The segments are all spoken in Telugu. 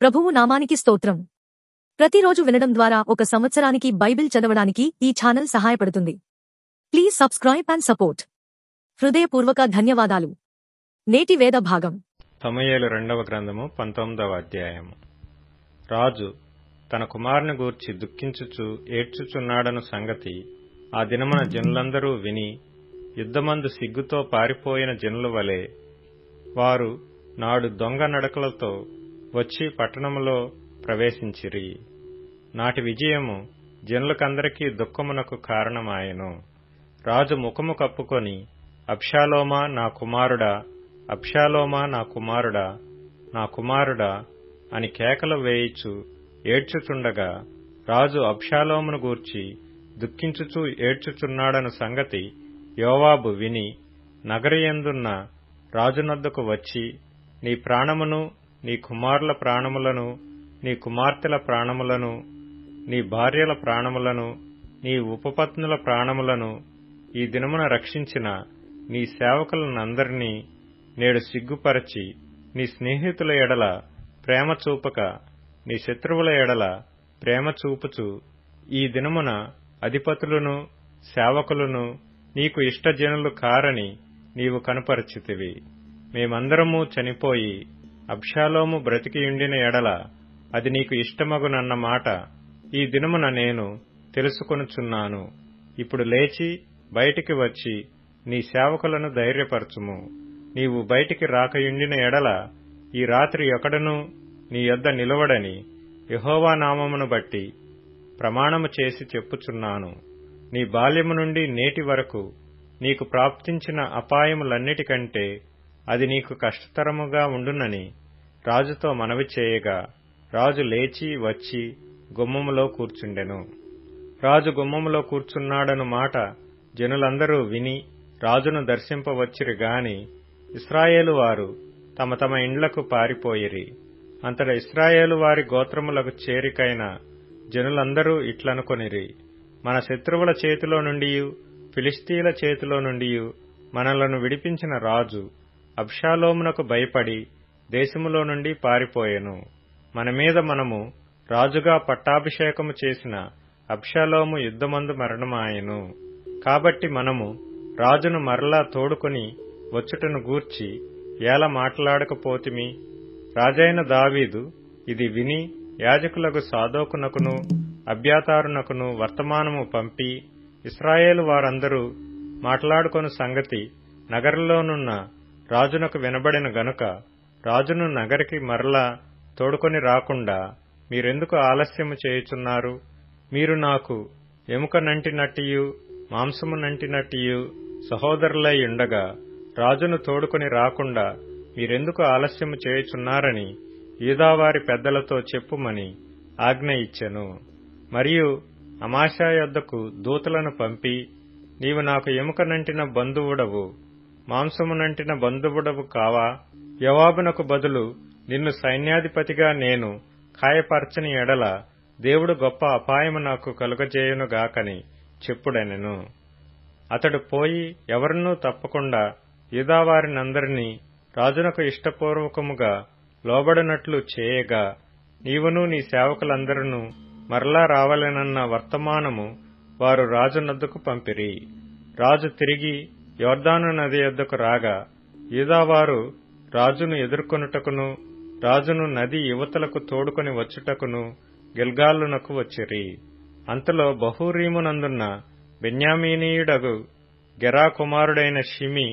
ప్రభువు నామానికి స్తోత్రం. ప్రతిరోజు వినడం ద్వారా ఒక సంవత్సరానికి బైబిల్ చదవడానికి ఈ ఛానల్ సహాయపడుతుంది. Please subscribe and support. హృదయపూర్వక ధన్యవాదాలు. నేటి వేద భాగం సమూయేలు 2వ గ్రంథము 19వ అధ్యాయము. రాజు తన కుమారుని గూర్చి దుఃఖించుచు ఏడ్చుచున్నాడను సంగతి ఆ దినమున జనులందరూ విని యుద్ధమందు సిగ్గుతో పారిపోయిన జనుల వలె వారు నాడు దొంగ నడకలతో వచ్చి పట్టణములో ప్రవేశించిరి. నాటి విజయము జనులకందరికీ దుఃఖమునకు కారణమాయెను. రాజు ముఖము కప్పుకొని, అబ్షాలోమా నా కుమారుడా, అబ్షాలోమా నా కుమారుడా, నా కుమారుడా అని కేకలు వేయిచు ఏడ్చుచుండగా రాజు అబ్షాలోమును గూర్చి దుఃఖించుచూ ఏడ్చుచున్నాడను సంగతి యోవాబు విని నగరయందున్న రాజునొద్దకు వచ్చి, నీ ప్రాణమును, నీ కుమారుల ప్రాణములను, నీ కుమార్తెల ప్రాణములను, నీ భార్యల ప్రాణములను, నీ ఉపపత్నుల ప్రాణములను ఈ దినమున రక్షించిన నీ సేవకులనందరినీ నేడు సిగ్గుపరచి, నీ స్నేహితుల ఎడల ప్రేమ చూపక నీ శత్రువుల ఎడల ప్రేమ చూపుచు ఈ దినమున అధిపతులను సేవకులను నీకు ఇష్టజనులు కారని నీవు కనుపరచితివి. మేమందరము చనిపోయి అబ్షాలోము బ్రతికియుండిన ఎడల అది నీకు ఇష్టమగునన్న మాట ఈ దినమున నేను తెలుసుకొనుచున్నాను. ఇప్పుడు లేచి బయటికి వచ్చి నీ సేవకులను ధైర్యపరచుము. నీవు బయటికి రాకయుండిన ఎడల ఈ రాత్రి ఒకడును నీ యొద్ద నిలవడని యెహోవా నామమును బట్టి ప్రమాణము చేసి చెప్పుచున్నాను. నీ బాల్యము నుండి నేటి వరకు నీకు ప్రాప్తించిన అపాయములన్నిటికంటే అది నీకు కష్టతరముగా ఉండునని రాజుతో మనవి చేయగా రాజు లేచి వచ్చి గుమ్మములో కూర్చుండెను. రాజు గుమ్మములో కూర్చున్నాడను మాట జనులందరూ విని రాజును దర్శింపవచ్చిరి గాని ఇశ్రాయేలు వారు తమ తమ ఇండ్లకు పారిపోయిరి. అంతట ఇశ్రాయేలు వారి గోత్రములకు చేరికైన జనులందరూ ఇట్లనుకొనిరి, మన శత్రువుల చేతిలో నుండియు ఫిలిష్తీయుల చేతిలో నుండియు మనలను విడిపించిన రాజు అబ్షాలోమునకు భయపడి దేశములో నుండి పారిపోయెను. మన మీద మనము రాజుగా పట్టాభిషేకము చేసిన అబ్షాలోము యుద్ధమందు మరణమాయెను. కాబట్టి మనము రాజును మరలా తోడుకొని వచ్చుటను గూర్చి ఎలా మాట్లాడకపోతిమి? రాజైన దావీదు ఇది విని యాజకులకు సాదోకునకును అబ్యాతారునకును వర్తమానము పంపి, ఇశ్రాయేలు వారందరూ మాట్లాడుకొను సంగతి నగరంలోనున్న రాజునకు వినబడిన గనుక రాజును నగరికి మరలా తోడుకొని రాకుండా మీరెందుకు ఆలస్యము చేయుచున్నారు? మీరు నాకు ఎముక నంటినట్టియు మాంసము నంటినట్టియు సహోదరులై ఉండగా రాజును తోడుకొని రాకుండా మీరెందుకు ఆలస్యము చేయుచున్నారని యూదావారి పెద్దలతో చెప్పుమని ఆజ్ఞ ఇచ్చెను. మరియు అమాశా యొద్దకు దూతలను పంపి, నీవు నాకు ఎముక నంటిన బంధువుడవు, మాంసము నంటిన బంధువుడవు కావా? యోవాబునకు బదులు నిన్ను సైన్యాధిపతిగా నేను ఖాయపరచని ఎడల దేవుడు గొప్ప అపాయము నాకు కలుగజేయునుగాకని చెప్పుడనెను. అతడు పోయి ఎవరినూ తప్పకుండా యూదావారినందరినీ రాజునకు ఇష్టపూర్వకముగా లోబడినట్లు చేయగా నీవును నీ సేవకులందరూ మరలా రావాలనన్న వర్తమానము వారు రాజునొద్దకు పంపిరి. రాజు తిరిగి యొర్దాను నది యొద్దకు రాగా యూదావారు రాజును ఎదుర్కొనుటకును రాజును నది యువతలకు తోడుకొని వచ్చుటకును గిల్గాలునకు వచ్చిరి. అంతలో బహూరీమునందున్న బెన్యామీనీయుడగు గెరా కుమారుడైన షిమి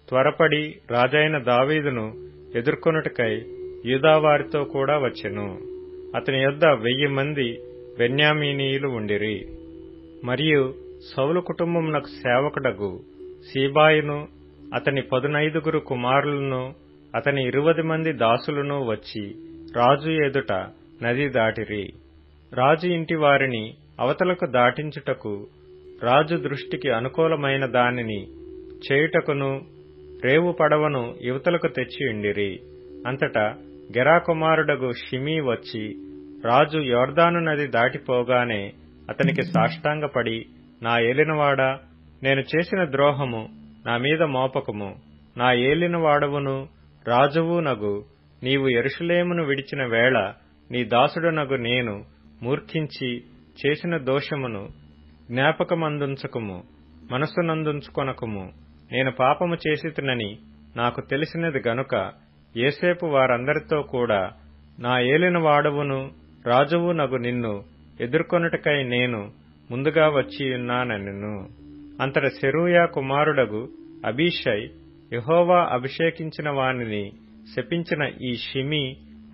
త్వరపడి రాజైన దావీదును ఎదుర్కొనుటకై యూదావారితో కూడా వచ్చెను. అతని యొద్ద 1000 మంది బెన్యామీనీయులు ఉండిరి. మరియు సౌలు కుటుంబమునకు సేవకుడగు సీబాయును అతని 15 కుమారులను అతని 20 మంది దాసులను వచ్చి రాజు ఎదుట నది దాటిరి. రాజు ఇంటి వారిని అవతలకు దాటించుటకు రాజు దృష్టికి అనుకూలమైన దానిని చేయుటకును రేవు పడవను యువతలకు తెచ్చి ఉండిరి. అంతటా గెరా కుమారుడగు షిమీ వచ్చి రాజు యొర్దాను నది దాటిపోగానే అతనికి సాష్టాంగపడి, నా ఏలినవాడా, నేను చేసిన ద్రోహము నా మీద మోపకము. నా ఏలినవాడవును రాజువు నగు నీవు యెరూషలేమును విడిచిన వేళ నీ దాసుడనగు నేను మూర్ఖించి చేసిన దోషమును జ్ఞాపకమందుంచకుము, మనస్సునందుంచుకొనకుము. నేను పాపము చేసితినని నాకు తెలిసినది గనుక యోసేపు వారందరితో కూడా నా ఏలినవాడవును రాజువు నగు నిన్ను ఎదుర్కొనుటకై నేను ముందుగా వచ్చియున్నానెను. అంతట సెరూయా కుమారుడగు అబీషై యెహోవా అభిషేకించిన వానిని శపించిన ఈ షిమీ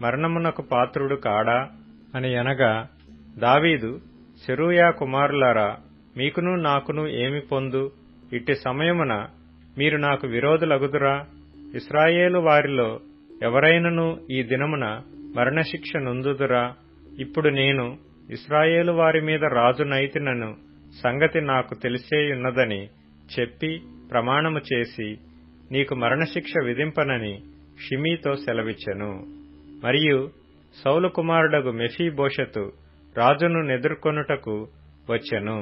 మరణమునకు పాత్రుడు కాడా అని అనగా, దావీదు, సెరూయా కుమారులారా, మీకును నాకును ఏమి పొందు? ఇట్టి సమయమున మీరు నాకు విరోధులగుదురా? ఇశ్రాయేలు వారిలో ఎవరైనను ఈ దినమున మరణశిక్ష నొందుదురా? ఇప్పుడు నేను ఇశ్రాయేలు వారి మీద రాజునైతినను సంగతి నాకు తెలిసేయున్నదని చెప్పి ప్రమాణము చేసి నీకు మరణశిక్ష విధింపనని షిమీతో సెలవిచ్చెను. మరియు సౌలు కుమారుడగు మెఫీబోషెతు రాజును నెదుర్కొనుటకు వచ్చెను.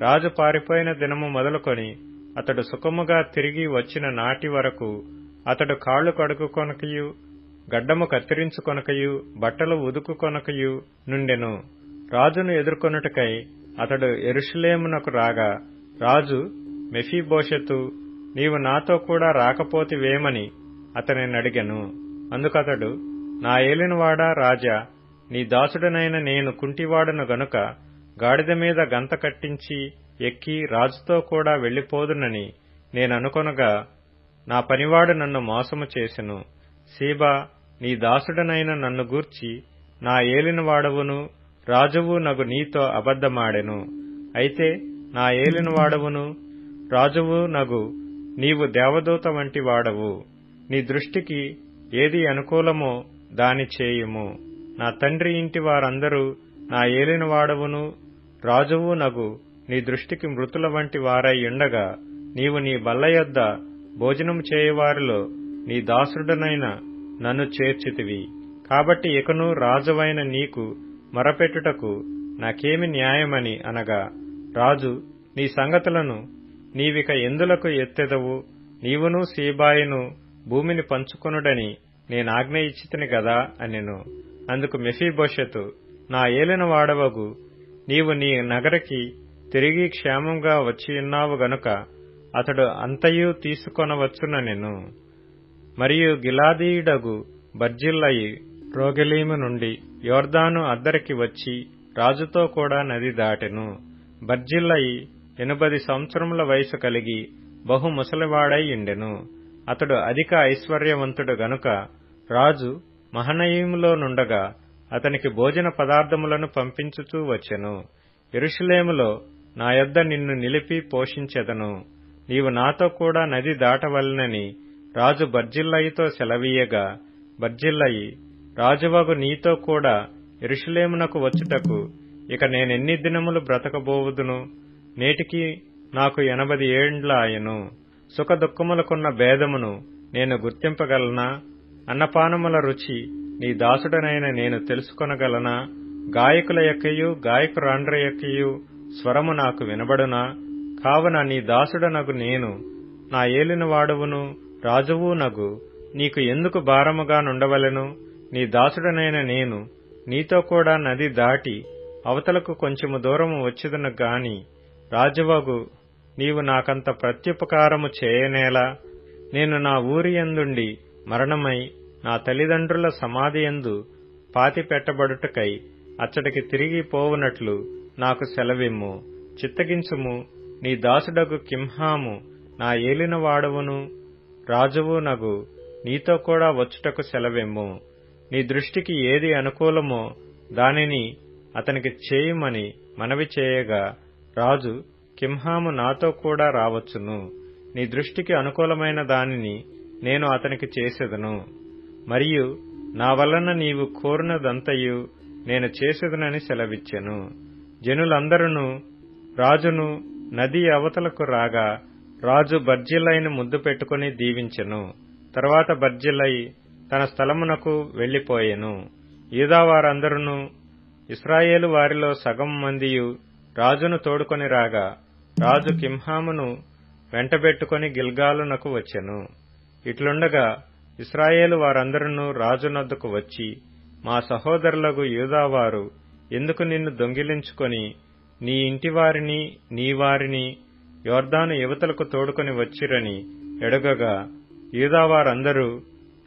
రాజు పారిపోయిన దినము మొదలుకొని అతడు సుఖముగా తిరిగి వచ్చిన నాటి వరకు అతడు కాళ్లు కడుగుకొనకయు గడ్డము కత్తిరించుకొనకయు బట్టలు ఉదుకుకొనకయు నుండెను. రాజును ఎదుర్కొనుటకై అతడు యెరూషలేమునకు రాగా రాజు, మెఫీబోషెతు, నీవు నాతో కూడా రాకపోతివేమని అతనినడిగెను. అందుకతడు, నా ఏలినవాడా రాజా, నీ దాసుడనైన నేను కుంటివాడను గనుక గాడిద మీద గంత కట్టించి ఎక్కి రాజుతో కూడా వెళ్లిపోదునని నేననుకొనగా నా పనివాడు నన్ను మోసము చేసెను. సీబా, నీ దాసుడనైన నన్ను గూర్చి నా ఏలినవాడవును రాజువు నగు నీతో అబద్ధమాడెను. అయితే నా ఏలినవాడవును రాజువు నగు నీవు దేవదూత వంటి వాడవు. నీ దృష్టికి ఏది అనుకూలమో దాని చేయుము. నా తండ్రి ఇంటి వారందరూ నా ఏలినవాడవును రాజువు నగు నీ దృష్టికి మృతుల వంటి వారై ఉండగా నీవు నీ బల్ల యొద్ద భోజనము చేయువారిలో నీ దాసుడనైన నన్ను చేర్చితివి. కాబట్టి ఇకను రాజువైన నీకు మొరపెట్టుటకు నాకేమి న్యాయమని అనగా, రాజు, నీ సంగతులను నీవిక ఎందులకు ఎత్తెదవు? నీవును సీబాయును భూమిని పంచుకొనుడని నేనాజ్ఞ ఇచ్చితిని గదా అనెను. అందుకు మెఫీబోషెతు, నా ఏలినవాడవగు నీవు నీ నగరికి తిరిగి క్షేమంగా వచ్చియున్నావు గనుక అతడు అంతయు తీసుకొనవచ్చుననెను. మరియు గిలాదీయుడగు బర్జిల్లయి రోగెలీము నుండి యొర్దాను అద్దరికి వచ్చి రాజుతో కూడా నది దాటెను. బర్జిల్లయి 80 సంవత్సరముల వయసు కలిగి బహు ముసలివాడై ఉండెను. అతడు అధిక ఐశ్వర్యవంతుడు గనుక రాజు మహనయీములో నుండగా అతనికి భోజన పదార్థములను పంపించుచూ వచ్చెను. యెరూషలేములో నా యొద్ద నిన్ను నిలిపి పోషించెదను. నీవు నాతో కూడా నది దాటవలెనని రాజు బర్జిల్లయితో సెలవీయగా, బర్జిల్లయి, రాజువగు నీతో కూడా యెరూషలేమునకు వచ్చుటకు ఇక నేనెన్ని దినములు బ్రతకబోవుదును? నేటికి నాకు 80 ఏండ్లాయెను. సుఖదుఃఖములకున్న భేదమును నేను గుర్తింపగలనా? అన్నపానముల రుచి నీ దాసుడనైన నేను తెలుసుకొనగలనా? గాయకుల యొక్కయు గాయకురాండ్ర యొక్కయు స్వరము నాకు వినబడునా? కావున నీ దాసుడనగు నేను, నా ఏలినవాడవును రాజువు నగు నీకు ఎందుకు భారముగా నుండవలెను? నీ దాసుడనైన నేను నీతో కూడా నది దాటి అవతలకు కొంచెము దూరము వచ్చెదను గాని రాజువగు నీవు నాకంత ప్రత్యుపకారము చేయనేలా? నేను నా ఊరియందుండి మరణమై నా తల్లిదండ్రుల సమాధియందు పాతిపెట్టబడుటకై అచ్చటికి తిరిగి పోవునట్లు నాకు సెలవిమ్ము. చిత్తగించుము. నీ దాసుడగు కింహాము నా ఏలినవాడవును రాజువు నగు నీతో కూడా వచ్చుటకు సెలవిమ్ము. నీ దృష్టికి ఏది అనుకూలమో దానిని అతనికి చేయుమని మనవి చేయగా, రాజు, కింహాము నాతో కూడా రావచ్చును. నీ దృష్టికి అనుకూలమైన దానిని నేను అతనికి చేసెదను. మరియు నా వలన నీవు కోరినదంతయు నేను చేసేదనని సెలవిచ్చెను. జనులందరూ రాజును నది అవతలకు రాగా రాజు బర్జిల్లయిని ముద్దు పెట్టుకుని దీవించెను. తరువాత బర్జిల్లయి తన స్థలమునకు వెళ్లిపోయెను. యూదావారందరూ ఇశ్రాయేలు వారిలో సగం మందియు రాజును తోడుకొని రాగా రాజు కింహామును వెంటబెట్టుకుని గిల్గాలునకు వచ్చెను. ఇట్లుండగా ఇశ్రాయేలు వారందరూ రాజునొద్దకు వచ్చి మా సహోదరులకు యూదావారు ఎందుకు నిన్ను దొంగిలించుకొని నీ ఇంటివారిని నీ వారిని యొర్దాను యువతలకు తోడుకొని వచ్చిరని ఎడగగా, యూదావారందరూ,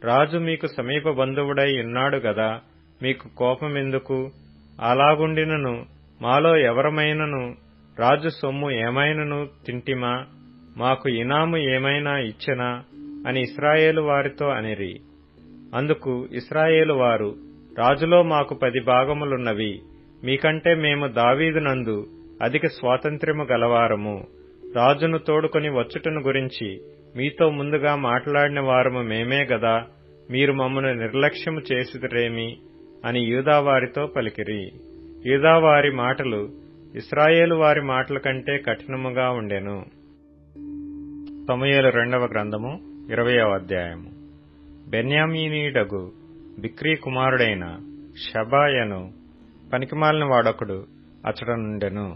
రాజు మీకు సమీప బంధువుడై ఉన్నాడు గదా, మీకు కోపమెందుకు? అలాగుండినను మాలో ఎవరమైనను రాజు సొమ్ము ఏమైనను తింటిమా? మాకు ఇనాము ఏమైనా ఇచ్చెనా అని ఇశ్రాయేలు వారితో అనిరి. అందుకు ఇశ్రాయేలు వారు, రాజులో మాకు 10 భాగములున్నవి. మీకంటే మేము దావీదునందు అధిక స్వాతంత్ర్యము గలవారము. రాజును తోడుకొని వచ్చుటను గురించి మీతో ముందుగా మాట్లాడిన వారము మేమే గదా, మీరు మమ్మను నిర్లక్ష్యము చేసిరేమి అని యూదావారితో పలికిరి. యూదావారి మాటలు ఇశ్రాయేలు వారి మాటల కంటే కఠినముగా ఉండెను. సమూయేలు 2వ గ్రంథము 20వ అధ్యాయము. బెన్యామీనీయుడగు బిక్రీ కుమారుడైన షబాయను పనికిమాలిన వాడొకడు అచటనుండెను.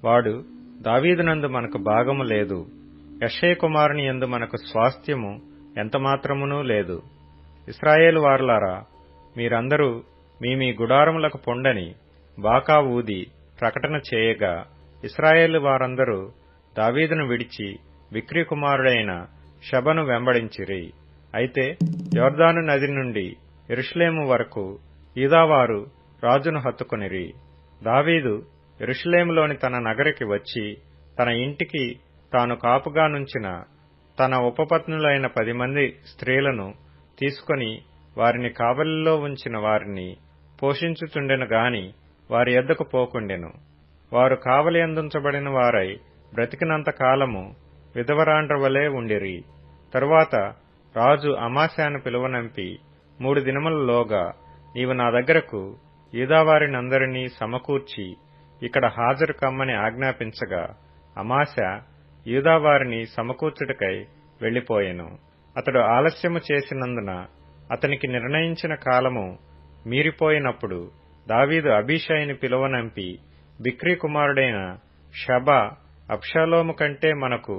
వాడు, దావీదునందు మనకు భాగము లేదు, యెషయ కుమారుని యందు మనకు స్వాస్థ్యము ఎంతమాత్రమునూ లేదు. ఇశ్రాయేలు వారులారా, మీరందరూ మీ గుడారములకు పొండని బాకా ఊది ప్రకటన చేయగా, ఇశ్రాయేలు వారందరూ దావీదును విడిచి బిక్రీ కుమారుడైన షబను వెంబడించిరి. అయితే యొర్దాను నది నుండి యెరూషలేము వరకు యూదావారు రాజును హత్తుకొనిరి. దావీదు యెరూషలేములోని తన నగరికి వచ్చి తన ఇంటికి తాను కాపుగా నుంచిన తన ఉపపత్నులైన 10 మంది స్త్రీలను తీసుకొని వారిని కావలిలో ఉంచిన వారిని పోషించుచుండెను గాని వారి యొద్దకు పోకుండెను. వారు కావలి అందుంచబడిన వారై బ్రతికినంత కాలము విధవరాండ్రవలే ఉండిరి. తరువాత రాజు అమాశాను పిలువనంపి 3 దినములలోగా నీవు నా దగ్గరకు యూదావారినందరినీ సమకూర్చి ఇక్కడ హాజరు కమ్మని ఆజ్ఞాపించగా, అమాశా యూదావారిని సమకూర్చుటకై వెళ్లిపోయెను. అతడు ఆలస్యము చేసినందున అతనికి నిర్ణయించిన కాలము మీరిపోయినప్పుడు దావీదు అబీషైని పిలువనంపి, బిక్రీ కుమారుడైన షబా అబ్షాలోము కంటే మనకు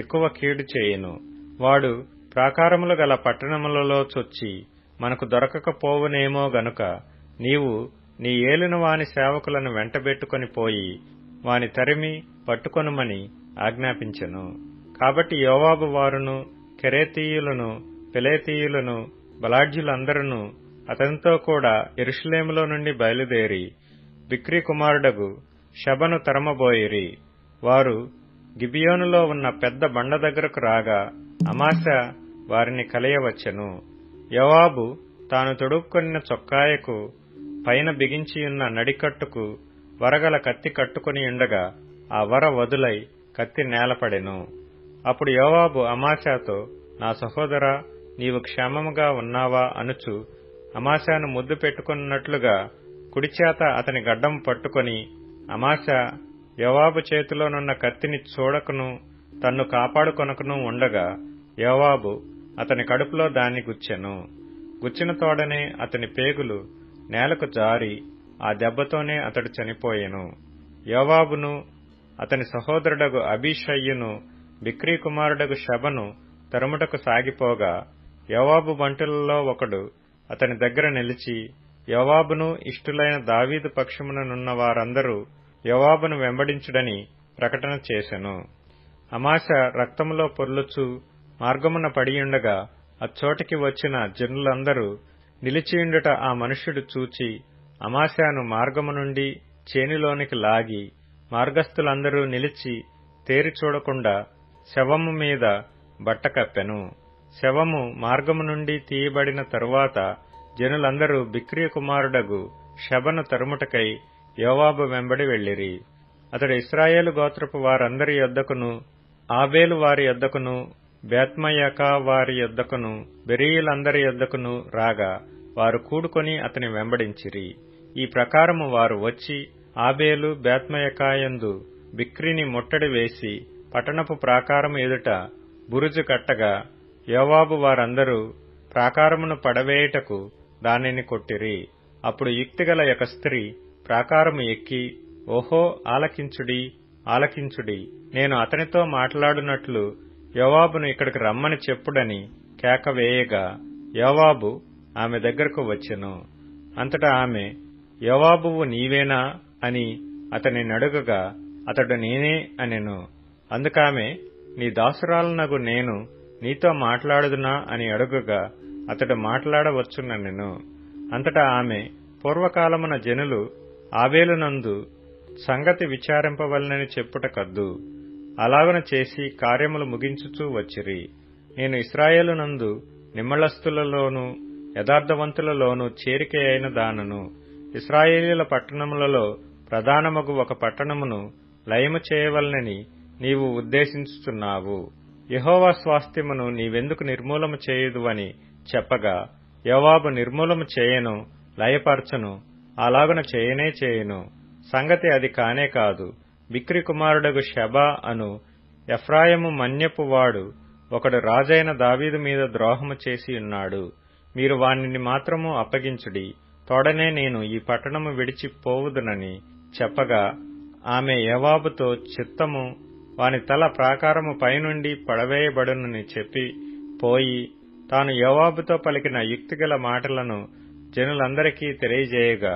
ఎక్కువ కీడు చేయును. వాడు ప్రాకారములు గల పట్టణములలో చొచ్చి మనకు దొరకకపోవునేమో గనుక నీవు నీ ఏలిన వాని సేవకులను వెంటబెట్టుకొని పోయి వాని తరిమి పట్టుకొనుమని ఆజ్ఞాపించెను. కాబట్టి యోవాబు వారును కెరేతీయులను పెలేతీయులను బలాఢ్యులందరూ అతనితో కూడా యెరూషలేములో నుండి బయలుదేరి బిక్రీ కుమారుడగు షబను తరమబోయిరి. వారు గిబియోనులో ఉన్న పెద్ద బండ దగ్గరకు రాగా అమాశా వారిని కలయవచ్చెను. యోవాబు తాను తొడుక్కొనిన చొక్కాయకు పైన బిగించియున్న నడికట్టుకు వరగల కత్తి కట్టుకుని ఉండగా ఆ వర వదులై కత్తి నేలపడెను. అప్పుడు యోవాబు అమాశాతో, నా సహోదరా, నీవు క్షేమముగా ఉన్నావా అనుచు అమాశాను ముద్దు పెట్టుకున్నట్లుగా కుడిచేత అతని గడ్డం పట్టుకొని అమాశా యోవాబు చేతిలోనున్న కత్తిని చూడకను తన్ను కాపాడుకొనకను ఉండగా యోవాబు అతని కడుపులో దాన్ని గుచ్చెను. గుచ్చిన తోడనే అతని పేగులు నేలకు జారి ఆ దెబ్బతోనే అతడు చనిపోయెను. యోవాబును అతని సహోదరుడగు అబీషయ్యును బిక్రీ కుమారుడగు షబను తరుముటకు సాగిపోగా యోవాబు బంటులలో ఒకడు అతని దగ్గర నిలిచి, యోవాబును ఇష్టులైన దావీదు పక్షముననున్న వారందరూ యోవాబును వెంబడించుడని ప్రకటన చేసెను. అమాశా రక్తములో పొర్లుచు మార్గమున పడియుండగా అచ్చోటికి వచ్చిన జనులందరూ నిలిచియుండుట ఆ మనుష్యుడు చూచి అమాశాను మార్గము నుండి చేనిలోనికి లాగి మార్గస్థులందరూ నిలిచి తేరి చూడకుండా శవము మీద బట్ట కప్పెను. శవము మార్గము నుండి తీయబడిన తరువాత జనులందరూ బిక్రీ కుమారుడగు షబను తరుముటకై యోవాబు వెంబడి వెళ్లిరి. అతడు ఇశ్రాయేలు గోత్రపు వారందరి యొద్దకును, ఆబేలు వారి యొద్దకును, బేత్మయకా వారి యొద్దకును, బెరీయులందరి యొద్దకును రాగా వారు కూడుకొని అతని వెంబడించిరి. ఈ ప్రకారము వారు వచ్చి ఆబేలు బేత్మయకాయందు బిక్రీని ముట్టడి వేసి పట్టణపు ప్రాకారము ఎదుట బురుజు కట్టగా యోవాబు వారందరూ ప్రాకారమును పడవేయుటకు దానిని కొట్టిరి. అప్పుడు యుక్తిగల ఒక స్త్రీ ప్రాకారము ఎక్కి, ఓహో, ఆలకించుడి, ఆలకించుడి, నేను అతనితో మాట్లాడునట్లు యోవాబును ఇక్కడికి రమ్మని చెప్పుడని కేక వేయగా యోవాబు ఆమె దగ్గరకు వచ్చెను. అంతటా ఆమె, యోవాబువు నీవేనా అని అతనిని అడుగగా అతడు నేనే అనెను. అందుకామె, నీ దాసురాలనగు నేను నీతో మాట్లాడుదునా అని అడుగగా అతడు మాట్లాడవచ్చుననెను. అంతటా ఆమె, పూర్వకాలమున జనులు ఆబేలునందు సంగతి విచారింపవలనని చెప్పుట కద్దు. అలాగున చేసి కార్యములు ముగించుచూ వచ్చిరి. నేను ఇశ్రాయేలునందు నిమ్మళస్తులలోనూ యథార్థవంతులలోనూ చేరిక అయిన దానను. ఇశ్రాయేలీల పట్టణములలో ప్రధానమగు ఒక పట్టణమును లయము చేయవలనని నీవు ఉద్దేశించుచున్నావు. యెహోవా స్వాస్థ్యమును నీవెందుకు నిర్మూలము చేయుదు అని చెప్పగా, యోవాబు నిర్మూలము చేయను, లయపరచను, అలాగున చేయనే చేయును. సంగతి అది కానే కాదు. బిక్రీ కుమారుడగు షెబా అను ఎఫ్రాయిము మన్యపు వాడు ఒకడు రాజైన దావీదు మీద ద్రోహము చేసి ఉన్నాడు. మీరు వానిని మాత్రము అప్పగించుడి, తోడనే నేను ఈ పట్టణము విడిచి పోవుదునని చెప్పగా, ఆమె యోవాబుతో, చిత్తము, వాని తల ప్రాకారము పైనుండి పడవేయబడునని చెప్పి పోయి తాను యోవాబుతో పలికిన యుక్తిగల మాటలను జనులందరికీ తెలియజేయగా,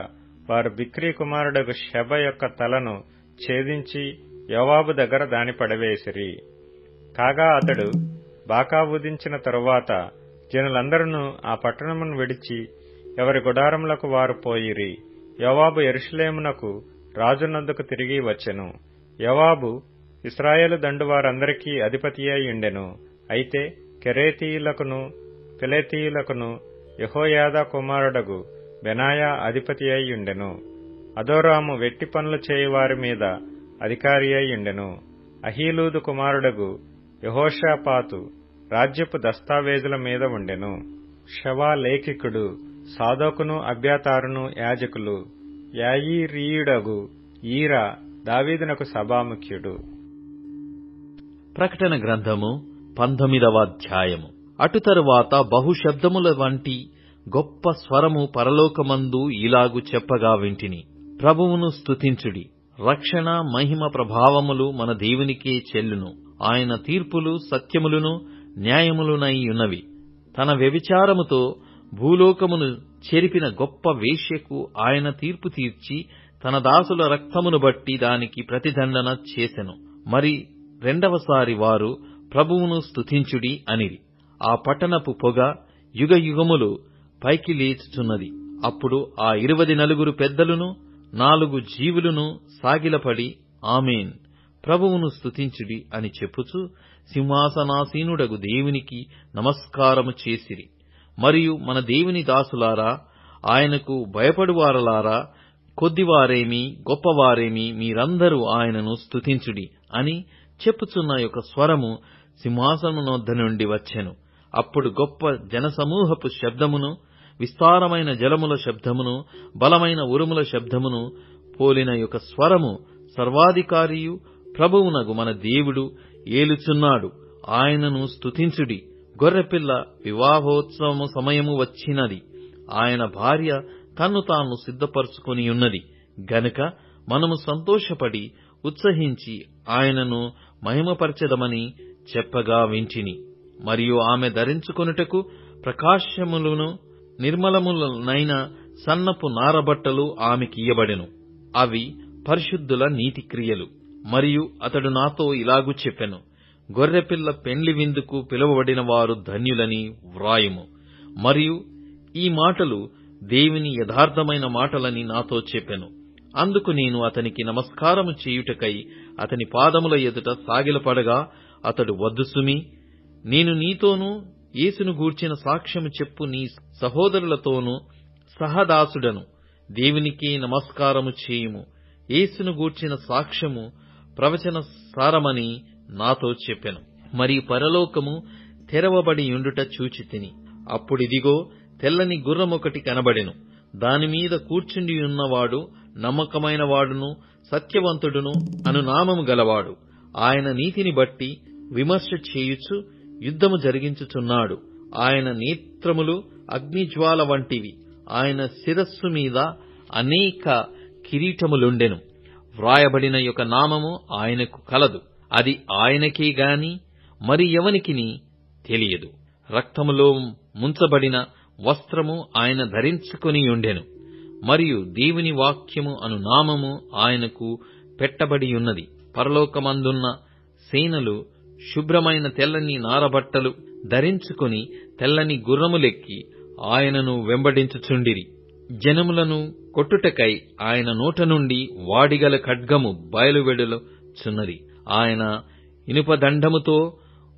వారు బిక్రీ కుమారుడగు షెబ యొక్క తలను ఛేదించి యోవాబు దగ్గర దాని పడవేసిరి. కాగా అతడు బాకా ఊదించిన తరువాత జనులందరూ ఆ పట్టణమును విడిచి ఎవరి గుడారములకు వారు పోయిరి. యోవాబు యెరూషలేమునకు రాజునొద్దకు తిరిగి వచ్చెను. యోవాబు ఇశ్రాయేలు దండువారందరికీ అధిపతియై ఉండెను. అయితే కెరేతీయులకును పెలేతీయులకును యెహోయాదా కుమారుడగు బెనాయా అధిపతి అయి ఉండెను. అదోరాము వెట్టి పనులు చేయువారి మీద అధికారి అయి ఉండెను. అహీలూదు కుమారుడగు యెహోషాపాతు రాజ్యపు దస్తావేజుల మీద ఉండెను. షవా లేఖికుడు, సాదోకును అబ్యాతారును యాజకులు, యాయీరీయుడగు ఈరా దావీదునకు సభాముఖ్యుడు. ప్రకటన గ్రంథము 19వ అధ్యాయము. అటు తరువాత బహుశబ్దముల వంటి గొప్ప స్వరము పరలోకమందు ఇలాగు చెప్పగా వింటిని. ప్రభువును స్తుతించుడి, రక్షణ మహిమ ప్రభావములు మన దేవునికే చెల్లును. ఆయన తీర్పులు సత్యములును న్యాయములునై ఉన్నవి. తన వ్యభిచారముతో భూలోకమును చెరిపిన గొప్ప వేశ్యకు ఆయన తీర్పు తీర్చి తన దాసుల రక్తమును బట్టి దానికి ప్రతిదండన చేసెను. మరి రెండవసారి వారు ప్రభువును స్తుతించుడి అనిరి. ఆ పట్టణపు పొగ యుగయుగములు పైకి లేచుచున్నది. అప్పుడు ఆ 24 పెద్దలును 4 జీవులును సాగిలపడి ఆమేన్, ప్రభువును స్తుతించుడి అని చెప్పుచు సింహాసనాసీనుడగు దేవునికి నమస్కారము చేసిరి. మరియు మన దేవుని దాసులారా, ఆయనకు భయపడువారలారా, కొద్దివారేమి గొప్పవారేమి మీరందరూ ఆయనను స్తుతించుడి అని చెప్పుచున్న యొక్క స్వరము సింహాసనమునొద్ద నుండి వచ్చెను. అప్పుడు గొప్ప జనసమూహపు శబ్దమును, విస్తారమైన జలముల శబ్దమును, బలమైన ఉరుముల శబ్దమును పోలిన యొక్క స్వరము, సర్వాధికారియు ప్రభువునగు మన దేవుడు ఏలుచున్నాడు, ఆయనను స్తుతించుడి, గొర్రెపిల్ల వివాహోత్సవము సమయము వచ్చినది, ఆయన భార్య తన్ను తాను సిద్ధపరచుకొనియున్నది గనుక మనము సంతోషపడి ఉత్సహించి ఆయనను మహిమపరచెదమని చెప్పగా వింటిని. మరియు ఆమె ధరించుకొనుటకు ప్రకాశములను నిర్మలములనైన సన్నపు నారబట్టలు ఆమెకియ్యబడెను. అవి పరిశుద్ధుల నీతి క్రియలు. మరియు అతడు నాతో ఇలాగు చెప్పెను, గొర్రెపిల్ల పెండ్లి విందుకు పిలువబడిన వారు ధన్యులని వ్రాయుము. మరియు ఈ మాటలు దేవుని యథార్థమైన మాటలని నాతో చెప్పెను. అందుకు నేను అతనికి నమస్కారము చేయుటకై అతని పాదముల ఎదుట సాగిలపడగా అతడు, వద్దు సుమీ, నేను నీతోనూ యేసును గూర్చిన సాక్ష్యము చెప్పు నీ సహోదరులతోనూ సహదాసుడను, దేవునికే నమస్కారము చేయుము. యేసును గూర్చిన సాక్ష్యము ప్రవచన సారమని నాతో చెప్పెను. మరియు పరలోకము తెరవబడియుండుట చూచితిని. అప్పుడిదిగో తెల్లని గుర్రమొకటి కనబడెను. దానిమీద కూర్చుండియున్నవాడు నమ్మకమైన వాడును సత్యవంతుడును అను నామము గలవాడు. ఆయన నీతిని బట్టి విమర్శ చేయుచు యుద్ధము జరిగించుచున్నాడు. ఆయన నేత్రములు అగ్నిజ్వాల వంటివి. ఆయన శిరస్సు మీద అనేక కిరీటములుండెను. వ్రాయబడిన యొక్క నామము ఆయనకు కలదు. అది ఆయనకే గాని మరి ఎవనికిని తెలియదు. రక్తములో ముంచబడిన వస్త్రము ఆయన ధరించుకొనియుండెను. మరియు దేవుని వాక్యము అను నామము ఆయనకు పెట్టబడియున్నది. పరలోకమందున్న సేనలు శుభ్రమైన తెల్లని నారబట్టలు ధరించుకొని తెల్లని గుర్రములెక్కి ఆయనను వెంబడించుచుండిరి. జనములను కొట్టుటకై ఆయన నోట నుండి వాడిగల ఖడ్గము బయలువెడలుచున్నది. ఆయన ఇనుపదండముతో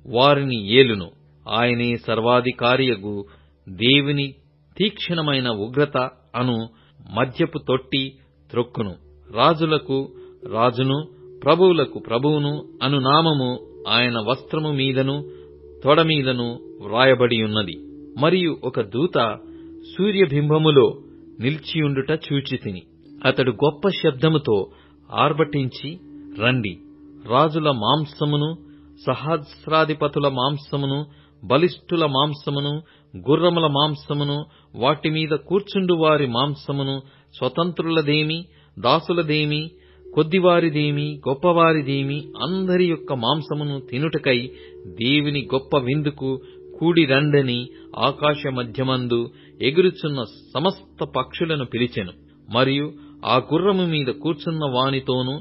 వారిని ఏలును. ఆయనే సర్వాధికారియగు దేవుని తీక్షణమైన ఉగ్రత అను మద్యపు తొట్టి త్రొక్కును. రాజులకు రాజును ప్రభువులకు ప్రభువును అను నామము ఆయన వస్త్రము మీదను తొడమీదను వ్రాయబడియున్నది. మరియు ఒక దూత సూర్యబింబములో నిలిచియుండుట చూచితిని. అతడు గొప్ప శబ్దముతో ఆర్భటించి, రండి, రాజుల మాంసమును, సహస్రాధిపతుల మాంసమును, బలిష్ఠుల మాంసమును, గుర్రముల మాంసమును, వాటి మీద కూర్చుండు వారి మాంసమును, స్వతంత్రులదేమి, దాసులదేమి, కొద్దివారిదేమి, గొప్పవారిదేమి, అందరి యొక్క మాంసమును తినుటకై దేవుని గొప్ప విందుకు కూడి రండని ఆకాశ మధ్యమందు ఎగురుచున్న సమస్త పక్షులను పిలిచెను. మరియు ఆ గుర్రము మీద కూర్చున్న వానితోనూ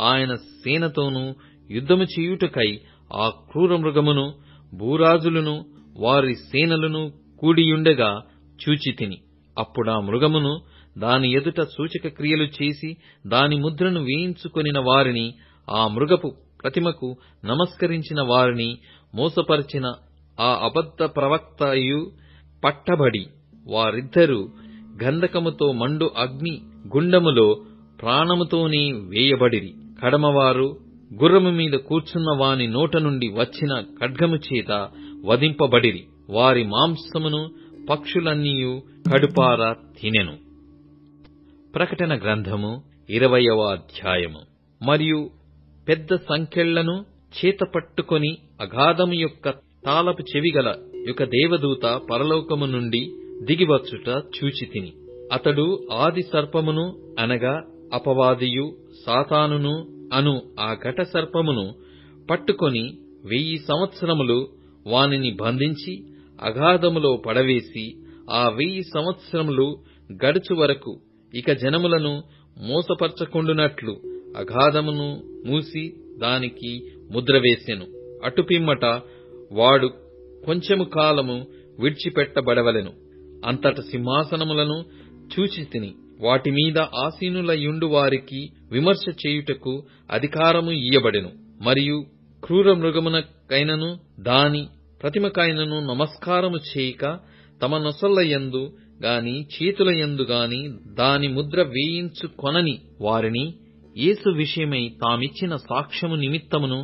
ఆయన సేనతోనూ యుద్ధము చేయుటకై ఆ క్రూర మృగమును, భూరాజులను, వారి సేనలను కూడియుండగా చూచితిని. అప్పుడా మృగమును, దాని ఎదుట సూచక క్రియలు చేసి దాని ముద్రను వేయించుకొనిన వారిని, ఆ మృగపు ప్రతిమకు నమస్కరించిన వారిని మోసపరిచిన ఆ అబద్ధ ప్రవక్తయు పట్టబడి వారిద్దరూ గంధకముతో మండు అగ్ని గుండములో ప్రాణముతోనే వేయబడిరి. కడమవారు గుర్రము మీద కూర్చున్న వాని నోట నుండి వచ్చిన ఖడ్గము చేత వధింపబడిరి. వారి మాంసమును పక్షులన్నీయు కడుపారా తినెను. ప్రకటన గ్రంథము 20వ అధ్యాయము. మరియు పెద్ద సంకెళ్లను చేతపట్టుకొని అగాధము యొక్క తాళపు చెవిగల యొక్క దేవదూత పరలోకము నుండి దిగివచ్చుట చూచితిని. అతడు ఆది సర్పమును అనగా అపవాదియు సాతానును అను ఆ ఘట సర్పమును పట్టుకొని 1000 సంవత్సరములు వానిని బంధించి అగాధములో పడవేసి, ఆ 1000 సంవత్సరములు గడుచు వరకు ఇక జనములను మోసపరచకుండునట్లు అగాధమును మూసి దానికి ముద్ర వేసెను. అటుపిమ్మట వాడు కొంచెము కాలము విడిచిపెట్టబడవలెను. అంతట సింహాసనములను చూచితిని. వాటి మీద ఆసీనులయుండు వారికి విమర్శ చేయుటకు అధికారము ఇయ్యబడెను. మరియు క్రూర మృగమునకైనను దాని ప్రతిమకైనను నమస్కారము చేయక తమ నొసళ్లయందు గాని చేతులయందు గాని దాని ముద్ర వేయించుకొనని వారిని, యేసు విషయమై తామిచ్చిన సాక్ష్యము నిమిత్తమును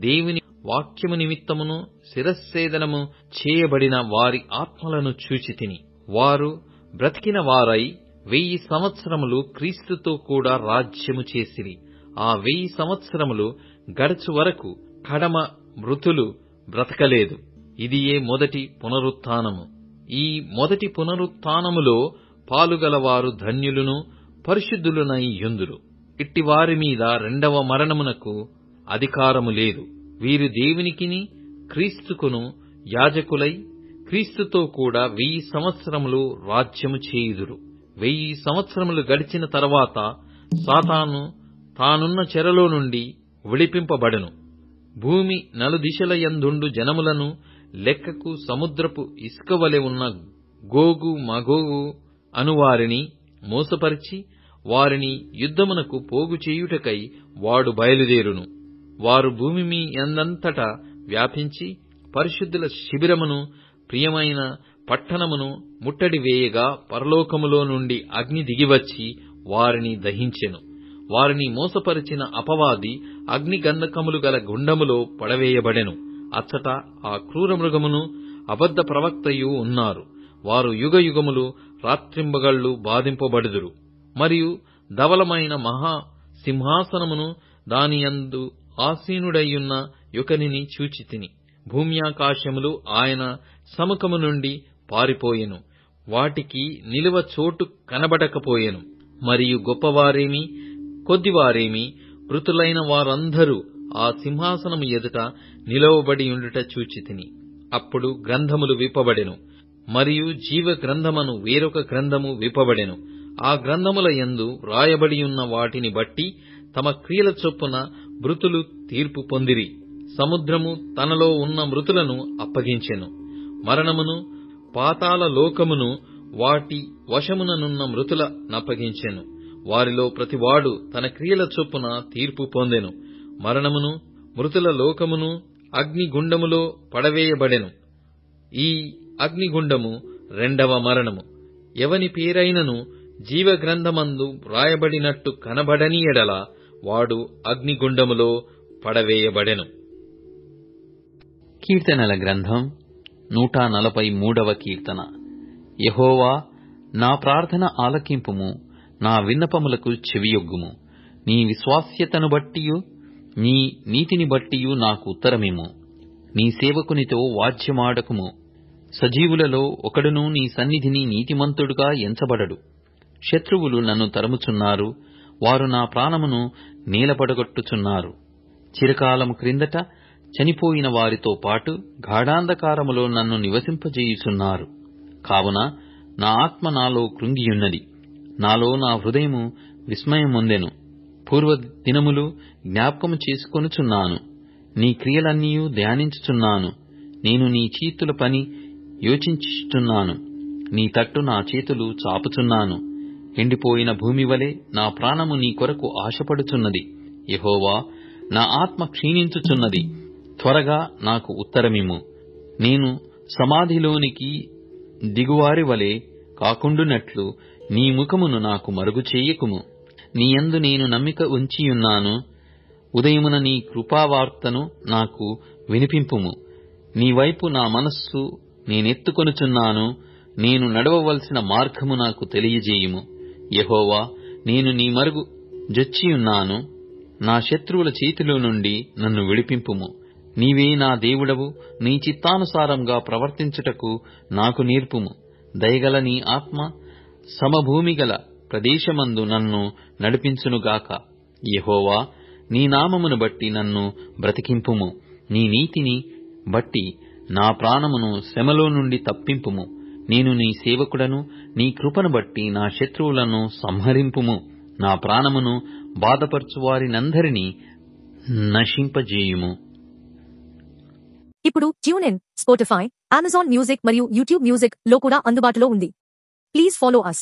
దేవుని వాక్యము నిమిత్తమును శిరశ్ఛేదనము చేయబడిన వారి ఆత్మలను చూచితిని. వారు బ్రతికిన వారై 1000 సంవత్సరములు క్రీస్తుతో కూడా రాజ్యము చేసిరి. ఆ 1000 సంవత్సరములు గడచు వరకు కడమ మృతులు బ్రతకలేదు. ఇదియే మొదటి పునరుత్థానము. ఈ మొదటి పునరుత్థానములో పాలుగలవారు ధన్యులును పరిశుద్ధులునై యుందురు. ఇట్టి వారి మీద రెండవ మరణమునకు అధికారము లేదు. వీరు దేవునికిని క్రీస్తుకును యాజకులై క్రీస్తుతో కూడా 1000 సంవత్సరములు రాజ్యము చేయుదురు. 1000 సంవత్సరములు గడిచిన తరువాత సాతాను తానున్న చెరలో నుండి విడిపింపబడెను. భూమి నలుదిశలయందుండు జనములను లెక్కకు సముద్రపు ఇసుకవలె ఉన్న గోగు మగోగు అనువారిని మోసపరిచి వారిని యుద్ధమునకు పోగు చేయుటకై వాడు బయలుదేరును. వారు భూమి మీ యందంతటా వ్యాపించి పరిశుద్ధుల శిబిరమును ప్రియమైన పట్టణమును ముట్టడి వేయగా పరలోకములో నుండి అగ్ని దిగివచ్చి వారిని దహించెను. వారిని మోసపరిచిన అపవాది అగ్ని గంధకములు గల గుండములో పడవేయబడెను. అచ్చట ఆ క్రూర మృగమును అబద్ధ ప్రవక్తయు ఉన్నారు. వారు యుగయుగములు రాత్రింబగళ్లు బాధింపబడుదురు. మరియు ధవలమైన మహా సింహాసనమును దానియందు ఆసీనుడయ్యున్న యొకనిని చూచితిని. భూమ్యాకాశములు ఆయన సముఖము నుండి పారిపోయెను. వాటికి నిలువ చోటు కనబడకపోయెను. మరియు గొప్పవారేమి కొద్దివారేమి మృతులైన వారందరూ ఆ సింహాసనము ఎదుట నిలవబడియుండుట చూచితిని. అప్పుడు గ్రంథములు విప్పబడెను. మరియు జీవ గ్రంథమను వేరొక గ్రంథము విప్పబడెను. ఆ గ్రంథముల యందు వ్రాయబడియున్న వాటిని బట్టి తమ క్రియల చొప్పున మృతులు తీర్పు పొందిరి. సముద్రము తనలో ఉన్న మృతులను అప్పగించెను. మరణమును పాతాళ లోకమును వాటి వశముననున్న మృతుల నప్పగించెను. వారిలో ప్రతివాడు తన క్రియల చొప్పున తీర్పు పొందెను. మరణమును మృతుల లోకమును అగ్నిగుండములో పడవేయబడెను. ఈ అగ్నిగుండము రెండవ మరణము. ఎవని పేరైనను జీవగ్రంథమందు వ్రాయబడినట్టు కనబడని ఎడల వాడు అగ్నిగుండములో పడవేయబడెను. కీర్తనల గ్రంథం 143వ కీర్తన. యెహోవా, నా ప్రార్థన ఆలకింపుము, నా విన్నపములకు చెవియొగ్గుము. నీ విశ్వాస్యతను బట్టియు నీ నీతిని బట్టియు నాకు ఉత్తరమిమ్ము. నీ సేవకునితో వాద్యమాడకుము. సజీవులలో ఒకడును నీ సన్నిధిని నీతిమంతుడుగా ఎంచబడడు. శత్రువులు నన్ను తరుముచున్నారు, వారు నా ప్రాణమును నేలపడగొట్టుచున్నారు. చిరకాలము క్రిందట చనిపోయిన వారితో పాటు గాఢాంధకారములో నన్ను నివసింపజేయుచున్నారు. కావున నా ఆత్మ నాలో కృంగియున్నది, నాలో నా హృదయము విస్మయమొందెను. పూర్వ దినములు జ్ఞాపకము చేసుకొనుచున్నాను, నీ క్రియలన్నీయూ ధ్యానించుచున్నాను. నేను నీ చేతుల పని యోచించుచున్నాను, నీ తట్టు నా చేతులు చాపుచున్నాను. ఎండిపోయిన భూమి వలె నా ప్రాణము నీ కొరకు ఆశపడుచున్నది. యెహోవా, నా ఆత్మ క్షీణించుచున్నది, త్వరగా నాకు ఉత్తరమిమ్ము. నేను సమాధిలోనికి దిగువారి వలె కాకుండునట్లు నీ ముఖమును నాకు మరుగు చేయకుము. నీ యందు నేను నమ్మిక ఉంచియున్నాను. ఉదయమున నీ కృపావార్తను నాకు వినిపింపుము. నీ వైపు నా మనస్సు నేనెత్తుకొనుచున్నాను. నేను నడవవలసిన మార్గము నాకు తెలియజేయుము. యెహోవా, నేను నీ మరుగు జొచ్చియున్నాను. నా శత్రువుల చేతిలో నుండి నన్ను విడిపింపుము. నీవే నా దేవుడవు, నీ చిత్తానుసారంగా ప్రవర్తించుటకు నాకు నేర్పుము. దయగల నీ ఆత్మ సమభూమిగల ప్రదేశమందు నన్ను నడిపించునుగాక. యెహోవా, నీ నామమును బట్టి నన్ను బ్రతికింపుము. నీ నీతిని బట్టి నా ప్రాణమును శ్రమలో నుండి తప్పింపుము. నేను నీ సేవకుడను, నీ కృపను బట్టి నా శత్రువులను సంహరింపుము. నా ప్రాణమును బాధపరచువారినందరినీ నశింపజేయుము. ఇప్పుడు tune in, Spotify, Amazon music మరియు యూట్యూబ్ మ్యూజిక్ లో కూడా అందుబాటులో ఉంది. Please follow us.